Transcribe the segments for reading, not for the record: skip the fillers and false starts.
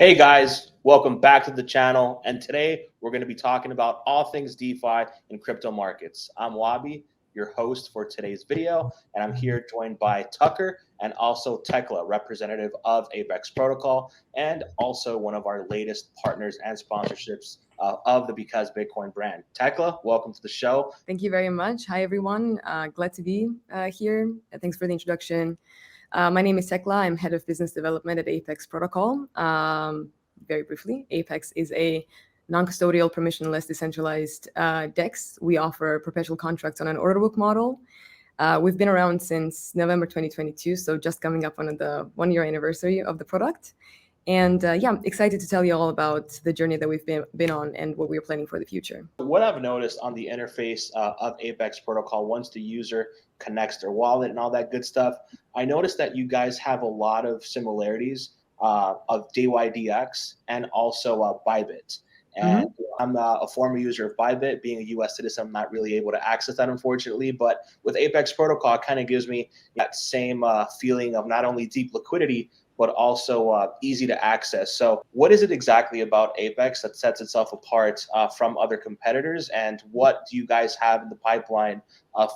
Hey guys, welcome back to the channel. And today we're going to be talking about all things DeFi and crypto markets. I'm Wabi, your host for today's video, and I'm here joined by Tucker and also Tekla, representative of ApeX Protocol, and also one of our latest partners and sponsorships of the Because Bitcoin brand. Tekla, welcome to the show. Thank you very much. Hi, everyone. Glad to be here. Thanks for the introduction. My name is Tekla. I'm head of business development at ApeX Protocol. Very briefly, ApeX is a non-custodial, permissionless, decentralized DEX. We offer perpetual contracts on an order book model. We've been around since November 2022, so just coming up on the 1-year anniversary of the product. And yeah, I'm excited to tell you all about the journey that we've been on and what we're planning for the future. What I've noticed on the interface of ApeX Protocol, once the user connects their wallet and all that good stuff, I noticed that you guys have a lot of similarities of DYDX and also Bybit. And I'm a former user of Bybit. Being a US citizen, I'm not really able to access that, unfortunately. But with ApeX Protocol, it kind of gives me that same feeling of not only deep liquidity, but also easy to access. So what is it exactly about ApeX that sets itself apart from other competitors? And what do you guys have in the pipeline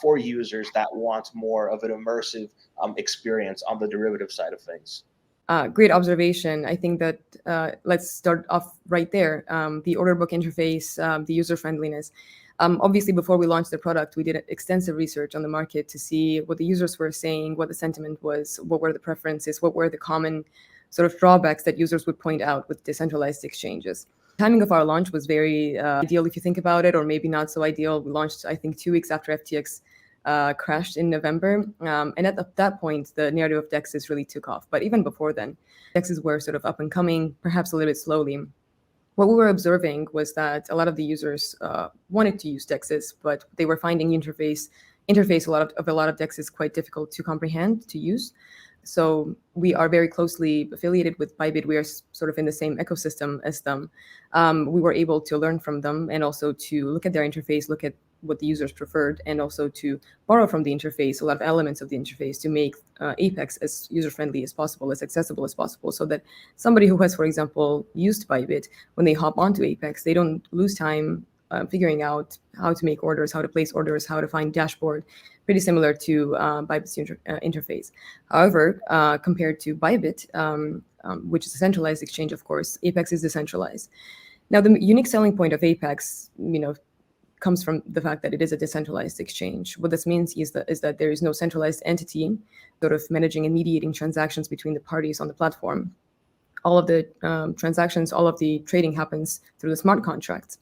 for users that want more of an immersive experience on the derivative side of things? Great observation. I think that let's start off right there. The order book interface, the user friendliness. Obviously, before we launched the product, we did extensive research on the market to see what the users were saying, what the sentiment was, what were the preferences, what were the common sort of drawbacks that users would point out with decentralized exchanges. Timing of our launch was very ideal if you think about it, or maybe not so ideal. We launched, I think, 2 weeks after FTX crashed in November. And at that point, the narrative of DEXs really took off. But even before then, DEXs were sort of up and coming, perhaps a little bit slowly. What we were observing was that a lot of the users wanted to use DEXs, but they were finding interface a lot of DEXs quite difficult to comprehend, to use. So we are very closely affiliated with Bybit. We are sort of in the same ecosystem as them. We were able to learn from them and also to look at their interface, look at what the users preferred, and also to borrow from the interface a lot of elements of the interface to make ApeX as user-friendly as possible, as accessible as possible, so that somebody who has, for example, used Bybit, when they hop onto ApeX, they don't lose time figuring out how to make orders, how to place orders, how to find dashboard, pretty similar to Bybit's interface. However, compared to Bybit, which is a centralized exchange, of course, ApeX is decentralized. Now, the unique selling point of ApeX, comes from the fact that it is a decentralized exchange. What this means is that there is no centralized entity sort of managing and mediating transactions between the parties on the platform. All of the transactions, all of the trading happens through the smart contracts.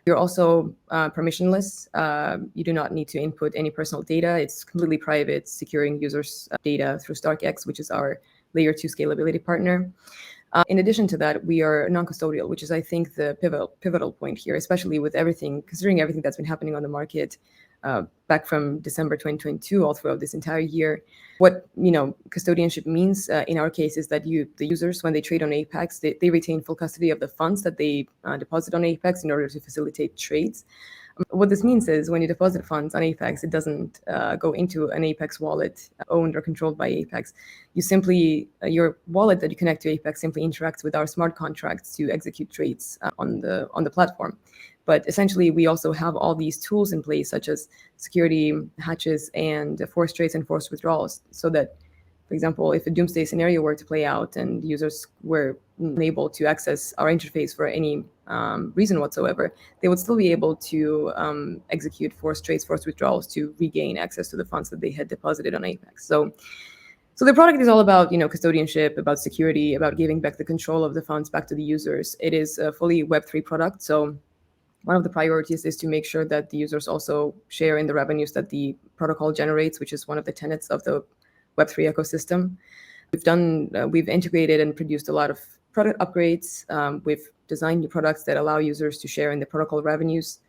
You're also permissionless. You do not need to input any personal data. It's completely private, securing users' data through StarkX, which is our layer 2 scalability partner. In addition to that, we are non-custodial, which is, I think, the pivotal point here, especially with considering everything that's been happening on the market back from December 2022 all throughout this entire year. What custodianship means in our case is that the users, when they trade on ApeX, they retain full custody of the funds that they deposit on ApeX in order to facilitate trades. What this means is when you deposit funds on ApeX, it doesn't go into an ApeX wallet owned or controlled by ApeX. Your wallet that you connect to ApeX simply interacts with our smart contracts to execute trades on the platform. But essentially, we also have all these tools in place, such as security hatches and forced trades and forced withdrawals, so that, for example, if a doomsday scenario were to play out and users were unable to access our interface for any reason whatsoever, they would still be able to execute forced trades, forced withdrawals to regain access to the funds that they had deposited on ApeX. So the product is all about custodianship, about security, about giving back the control of the funds back to the users. It is a fully Web3 product, so one of the priorities is to make sure that the users also share in the revenues that the protocol generates, which is one of the tenets of the Web3 ecosystem. We've integrated and produced a lot of product upgrades. We've designed new products that allow users to share in the protocol revenues.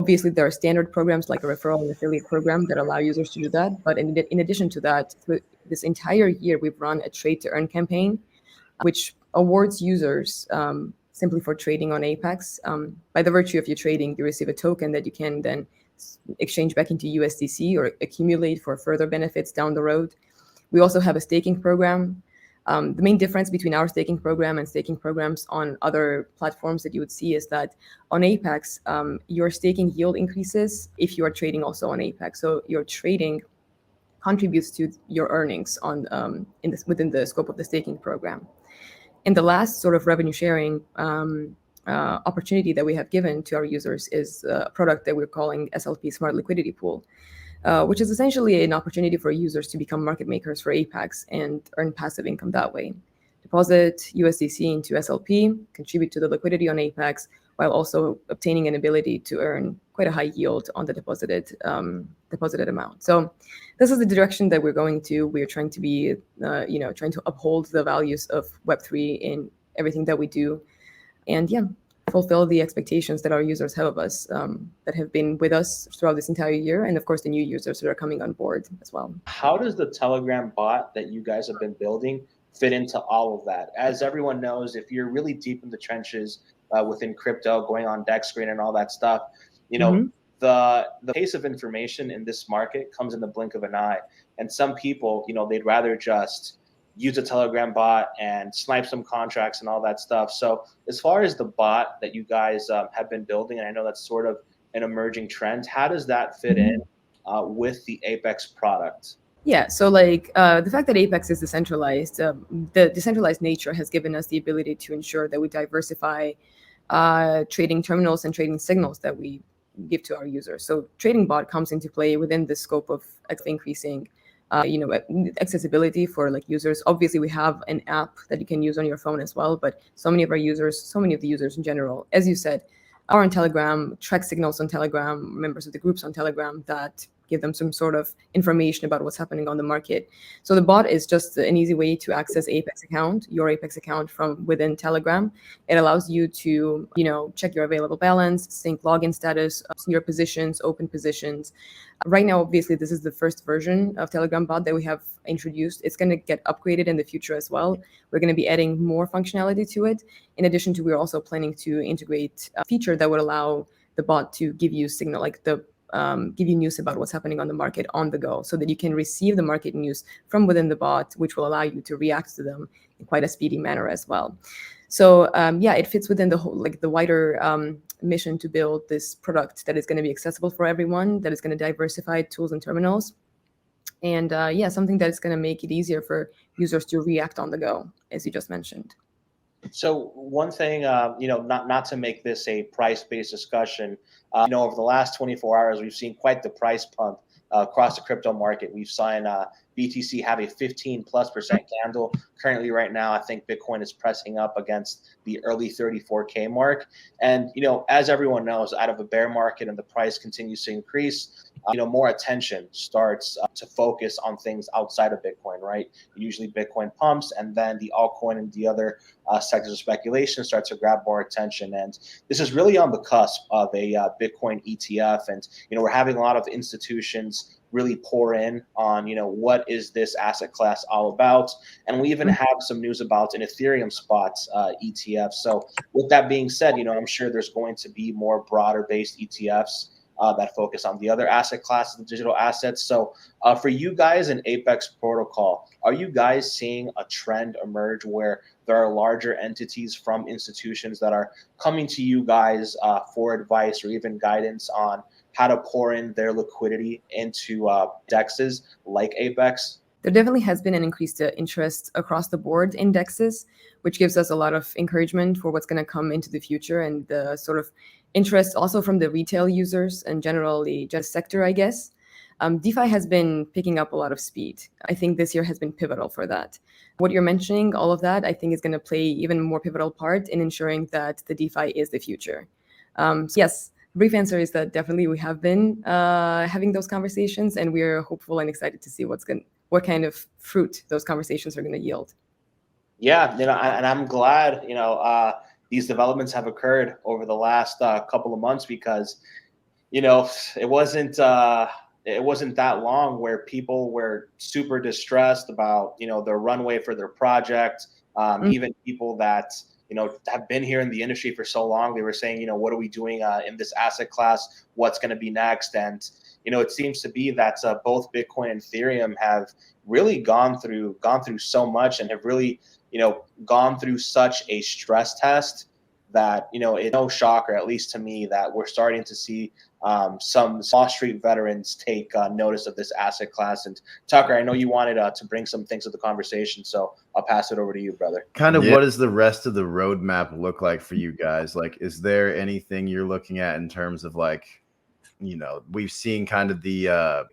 Obviously, there are standard programs like a referral and affiliate program that allow users to do that. But in addition to that, this entire year, we've run a trade to earn campaign, which awards users simply for trading on ApeX. By the virtue of your trading, you receive a token that you can then exchange back into USDC or accumulate for further benefits down the road. We also have a staking program The main difference between our staking program and staking programs on other platforms that you would see is that on ApeX, your staking yield increases if you are trading also on ApeX. So your trading contributes to your earnings on within the scope of the staking program. And the last sort of revenue sharing opportunity that we have given to our users is a product that we're calling SLP Smart Liquidity Pool, which is essentially an opportunity for users to become market makers for ApeX and earn passive income that way. Deposit USDC into SLP, contribute to the liquidity on ApeX, while also obtaining an ability to earn quite a high yield on the deposited amount. So this is the direction that we're going to. We're trying to be, trying to uphold the values of Web3 in everything that we do, and fulfill the expectations that our users have of us, that have been with us throughout this entire year, and of course the new users that are coming on board as well. How does the Telegram bot that you guys have been building fit into all of that? As everyone knows, if you're really deep in the trenches within crypto, going on deck screen and all that stuff, the pace of information in this market comes in the blink of an eye. And some people, they'd rather just use a Telegram bot and snipe some contracts and all that stuff. So as far as the bot that you guys have been building, and I know that's sort of an emerging trend, how does that fit in with the ApeX product? Yeah, so the fact that ApeX is decentralized, the decentralized nature has given us the ability to ensure that we diversify trading terminals and trading signals that we give to our users. So trading bot comes into play within the scope of increasing accessibility for users. Obviously, we have an app that you can use on your phone as well, but so many of the users in general, as you said, are on Telegram, track signals on Telegram, members of the groups on Telegram that give them some sort of information about what's happening on the market. So the bot is just an easy way to access your ApeX account from within Telegram. It allows you to, check your available balance, sync login status, your positions, open positions. Right now, obviously, this is the first version of Telegram bot that we have introduced. It's going to get upgraded in the future as well. We're going to be adding more functionality to it. In addition to, we're also planning to integrate a feature that would allow the bot to give you signal, give you news about what's happening on the market on the go, so that you can receive the market news from within the bot, which will allow you to react to them in quite a speedy manner as well. So it fits within the whole, the wider mission to build this product that is going to be accessible for everyone, that is going to diversify tools and terminals, and something that is going to make it easier for users to react on the go, as you just mentioned. So one thing, not to make this a price-based discussion, over the last 24 hours, we've seen quite the price pump across the crypto market. We've seen BTC have a 15+% candle. Currently, right now, I think Bitcoin is pressing up against the early 34K mark. And, as everyone knows, out of a bear market and the price continues to increase, more attention starts to focus on things outside of Bitcoin, right? Usually Bitcoin pumps, and then the altcoin and the other sectors of speculation start to grab more attention. And this is really on the cusp of a Bitcoin ETF. And, we're having a lot of institutions really pour in on, what is this asset class all about? And we even have some news about an Ethereum spot ETF. So with that being said, I'm sure there's going to be more broader based ETFs that focus on the other asset classes, the digital assets. So for you guys in ApeX protocol, are you guys seeing a trend emerge where there are larger entities from institutions that are coming to you guys for advice or even guidance on how to pour in their liquidity into DEXs like ApeX? There definitely has been an increased interest across the board in DEXs, which gives us a lot of encouragement for what's going to come into the future, and the sort of interest also from the retail users and generally just sector, I guess. DeFi has been picking up a lot of speed. I think this year has been pivotal for that. What you're mentioning, all of that, I think is going to play even more pivotal part in ensuring that the DeFi is the future. So yes, brief answer is that definitely we have been having those conversations, and we're hopeful and excited to see what kind of fruit those conversations are going to yield. Yeah, and I'm glad, these developments have occurred over the last couple of months, because, it wasn't that long where people were super distressed about, the runway for their project. Even people that, have been here in the industry for so long, they were saying, what are we doing in this asset class? What's going to be next? And, it seems to be that both Bitcoin and Ethereum have really gone through so much and have really, gone through such a stress test that, it's no shocker, at least to me, that we're starting to see some Wall Street veterans take notice of this asset class. And Tucker, I know you wanted to bring some things to the conversation, so I'll pass it over to you, brother. Kind of, what does the rest of the roadmap look like for you guys? Like, is there anything you're looking at in terms of like, we've seen kind of the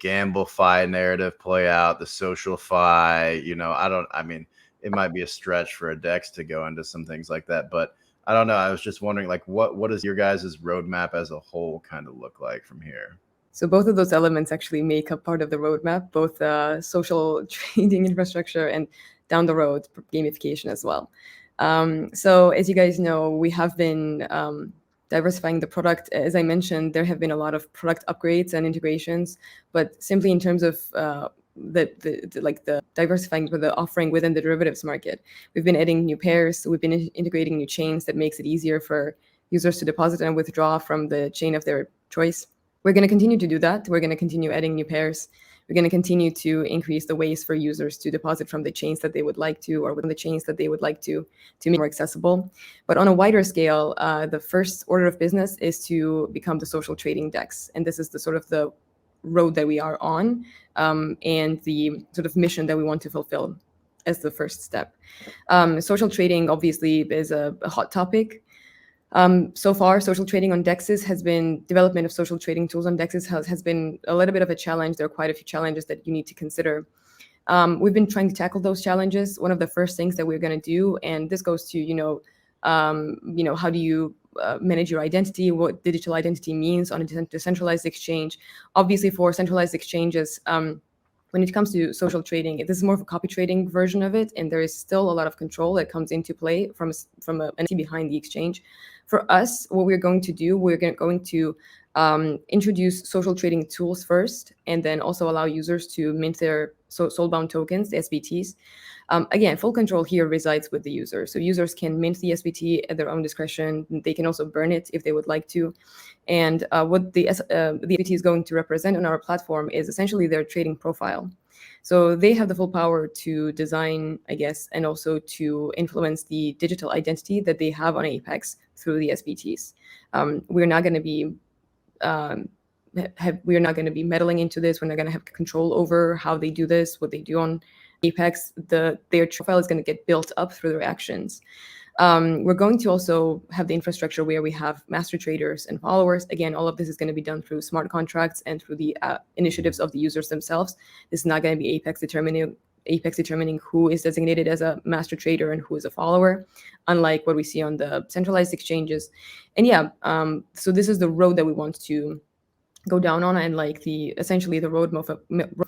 GambleFi narrative play out, the SocialFi, I mean, it might be a stretch for a DEX to go into some things like that, but I don't know. I was just wondering, like, what does your guys' roadmap as a whole kind of look like from here? So both of those elements actually make up part of the roadmap, both social trading infrastructure and down the road gamification as well. So as you guys know, we have been diversifying the product. As I mentioned, there have been a lot of product upgrades and integrations, but simply in terms of the diversifying with the offering within the derivatives market, we've been adding new pairs. We've been integrating new chains that makes it easier for users to deposit and withdraw from the chain of their choice. We're going to continue to do that. We're going to continue adding new pairs. We're going to continue to increase the ways for users to deposit from the chains that they would like to, or within the chains that they would like to make more accessible. But on a wider scale, the first order of business is to become the social trading DEX. And this is the sort of the road that we are on, and the sort of mission that we want to fulfill as the first step. Social trading obviously is a hot topic. So far, social trading on DEXs development of social trading tools on DEXs has been a little bit of a challenge. There are quite a few challenges that you need to consider. We've been trying to tackle those challenges. One of the first things that we're going to do, and this goes to, how do you manage your identity, what digital identity means on a decentralized exchange. Obviously, for centralized exchanges, when it comes to social trading, this is more of a copy trading version of it, and there is still a lot of control that comes into play from an entity behind the exchange. For us, what we're going to do, we're going to introduce social trading tools first, and then also allow users to mint their soulbound tokens, the SBTs. Again, full control here resides with the user. So users can mint the SBT at their own discretion. They can also burn it if they would like to. And what the SBT is going to represent on our platform is essentially their trading profile. So they have the full power to design, I guess, and also to influence the digital identity that they have on ApeX through the SBTs. We're not going to be meddling into this. We're not going to have control over how they do this, what they do on ApeX. Their profile is going to get built up through their actions. We're going to also have the infrastructure where we have master traders and followers. Again, all of this is going to be done through smart contracts and through the initiatives of the users themselves. This is not going to be ApeX determining who is designated as a master trader and who is a follower, unlike what we see on the centralized exchanges. And so this is the road that we want to go down on, and essentially the roadmap of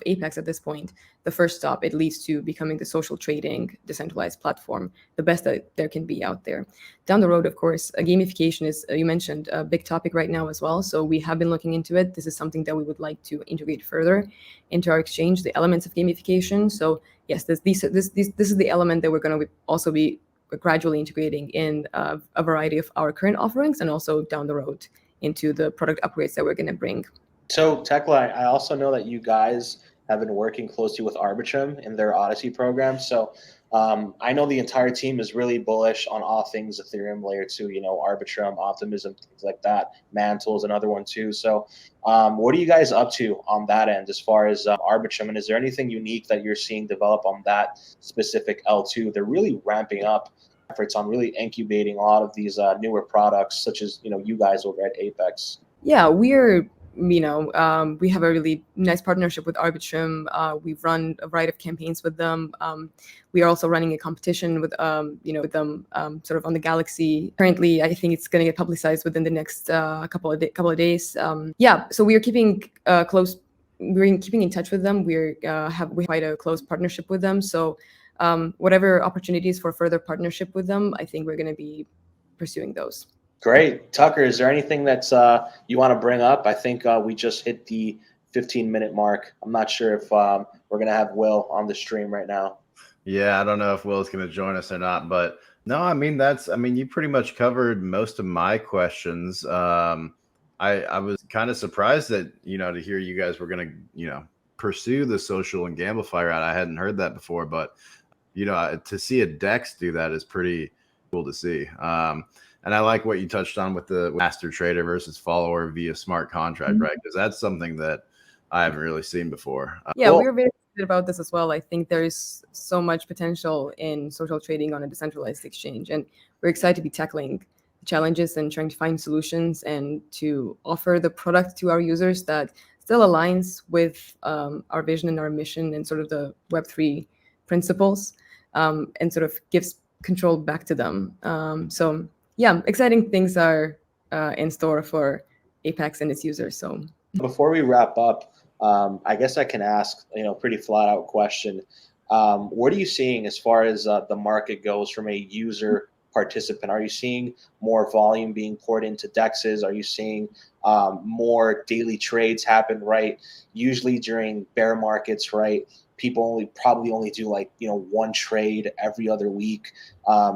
ApeX at this point. The first stop, it leads to becoming the social trading decentralized platform, the best that there can be out there. Down the road, of course, gamification is, you mentioned, a big topic right now as well. So we have been looking into it. This is something that we would like to integrate further into our exchange, the elements of gamification. So yes, this is the element that we're going to also be gradually integrating in a variety of our current offerings, and also down the road into the product upgrades that we're going to bring. So Tekla, I also know that you guys have been working closely with Arbitrum in their Odyssey program. So I know the entire team is really bullish on all things Ethereum layer 2, Arbitrum, Optimism, things like that. Mantle is another one too. So what are you guys up to on that end as far as Arbitrum? And is there anything unique that you're seeing develop on that specific L2? They're really ramping up efforts on really incubating a lot of these newer products, such as you guys over at ApeX. Yeah, we're we have a really nice partnership with Arbitrum. We've run a variety of campaigns with them. We are also running a competition with with them sort of on the Galaxy. Currently, I think it's going to get publicized within the next couple of days. So we are keeping close. We're keeping in touch with them. We have quite a close partnership with them. So whatever opportunities for further partnership with them, I think we're going to be pursuing those. Great. Tucker, is there anything that's you want to bring up? I think we just hit the 15-minute mark. I'm not sure if we're going to have Will on the stream right now. Yeah, I don't know if Will's going to join us or not, but no, you pretty much covered most of my questions. I was kind of surprised that, to hear you guys were going to, pursue the social and gamify route. I hadn't heard that before, but, to see a DEX do that is pretty cool to see. And I like what you touched on with the master trader versus follower via smart contract, right? Because that's something that I haven't really seen before. Yeah, we're very excited about this as well. I think there's so much potential in social trading on a decentralized exchange, and we're excited to be tackling challenges and trying to find solutions and to offer the product to our users that still aligns with our vision and our mission and sort of the Web3 principles, and sort of gives control back to them. So yeah, exciting things are in store for ApeX and its users. So before we wrap up, I guess I can ask, pretty flat out question. What are you seeing as far as the market goes from a user participant? Are you seeing more volume being poured into DEXs? Are you seeing more daily trades happen, right? Usually during bear markets, right? People probably only do like, one trade every other week.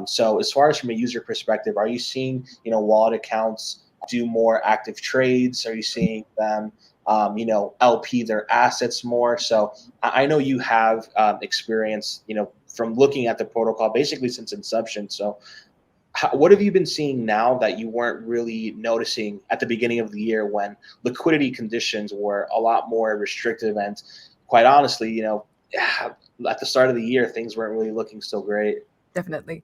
So as far as from a user perspective, are you seeing, wallet accounts do more active trades? Are you seeing them, LP their assets more? So I know you have experience, from looking at the protocol basically since inception. So what have you been seeing now that you weren't really noticing at the beginning of the year when liquidity conditions were a lot more restrictive? And quite honestly, at the start of the year, things weren't really looking so great. Definitely.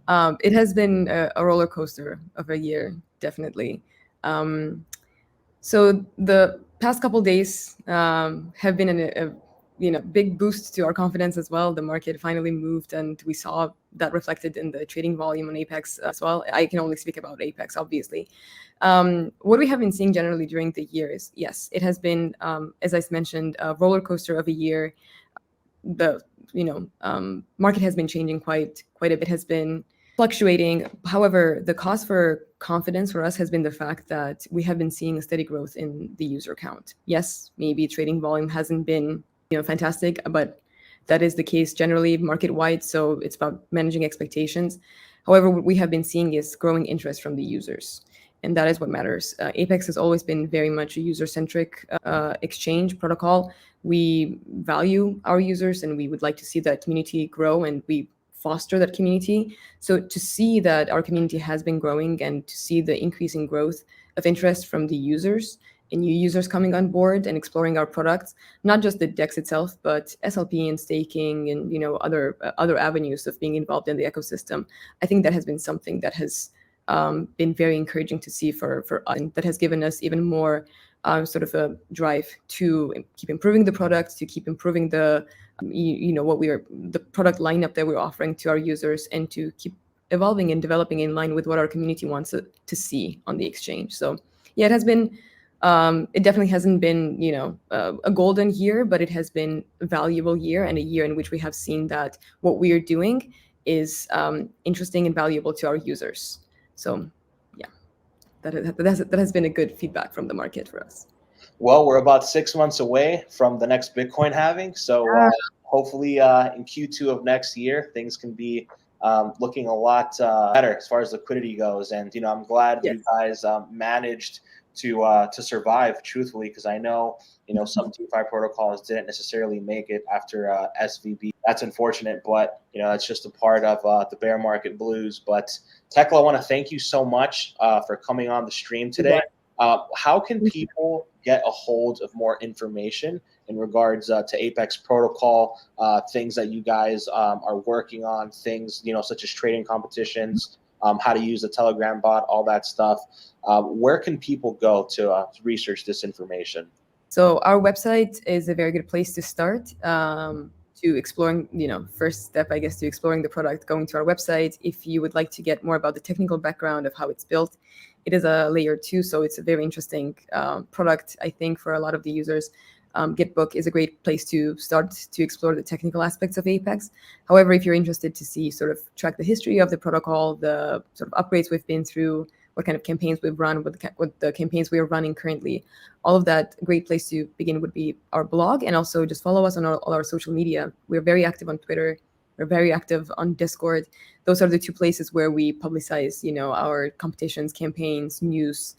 It has been a roller coaster of a year, definitely. So the past couple days have been a big boost to our confidence as well. The market finally moved, and we saw that reflected in the trading volume on ApeX as well. I can only speak about ApeX, obviously. What we have been seeing generally during the year is, yes, it has been, as I mentioned, a roller coaster of a year. The market has been changing quite a bit, has been fluctuating. However, the cause for confidence for us has been the fact that we have been seeing a steady growth in the user count. Yes, maybe trading volume hasn't been fantastic, but that is the case generally market-wide, so it's about managing expectations. However, what we have been seeing is growing interest from the users, and that is what matters. ApeX has always been very much a user-centric exchange protocol. We value our users, and we would like to see that community grow, and we foster that community. So to see that our community has been growing and to see the increasing growth of interest from the users and new users coming on board and exploring our products, not just the DEX itself, but SLP and staking and other avenues of being involved in the ecosystem, I think that has been something that has been very encouraging to see for us, and that has given us even more sort of a drive to keep improving the product, to keep improving the the product lineup that we're offering to our users, and to keep evolving and developing in line with what our community wants to see on the exchange. So yeah, it has been it definitely hasn't been a golden year, but it has been a valuable year, and a year in which we have seen that what we are doing is interesting and valuable to our users. So yeah, that has been a good feedback from the market for us. Well, we're about 6 months away from the next Bitcoin halving. So hopefully in Q2 of next year, things can be looking a lot better as far as liquidity goes. And, I'm glad you guys managed to survive, truthfully, because I know, some DeFi protocols didn't necessarily make it after SVB. That's unfortunate, but, that's just a part of the bear market blues. But Tekla, I want to thank you so much for coming on the stream today. How can people get a hold of more information in regards to ApeX protocol, things that you guys are working on, things, such as trading competitions, how to use the Telegram bot, all that stuff? Where can people go to research this information? So our website is a very good place to start. To exploring, first step, I guess, to exploring the product, going to our website. If you would like to get more about the technical background of how it's built, it is a layer 2, so it's a very interesting product, I think, for a lot of the users. Gitbook is a great place to start to explore the technical aspects of ApeX. However, if you're interested to see, sort of track the history of the protocol, the sort of upgrades we've been through, what kind of campaigns we've run, what the campaigns we are running currently, all of that, a great place to begin would be our blog. And also just follow us on all our social media. We're very active on Twitter. We're very active on Discord. Those are the two places where we publicize, our competitions, campaigns, news,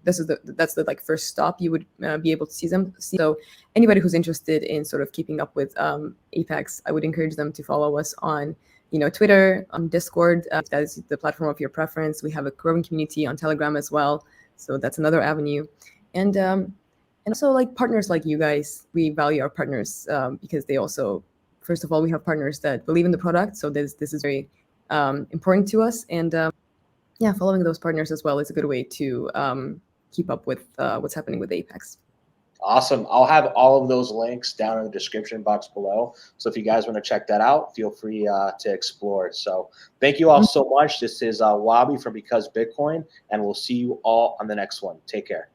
that's the like first stop you would be able to see them. So anybody who's interested in sort of keeping up with ApeX, I would encourage them to follow us on Twitter, on Discord. If that is the platform of your preference. We have a growing community on Telegram as well, so that's another avenue. And also like partners like you guys, we value our partners because they also, first of all, we have partners that believe in the product, so this is very important to us. And yeah, following those partners as well is a good way to keep up with what's happening with ApeX. Awesome. I'll have all of those links down in the description box below. So if you guys want to check that out, feel free to explore. So thank you all so much. This is Wabi from Because Bitcoin, and we'll see you all on the next one. Take care.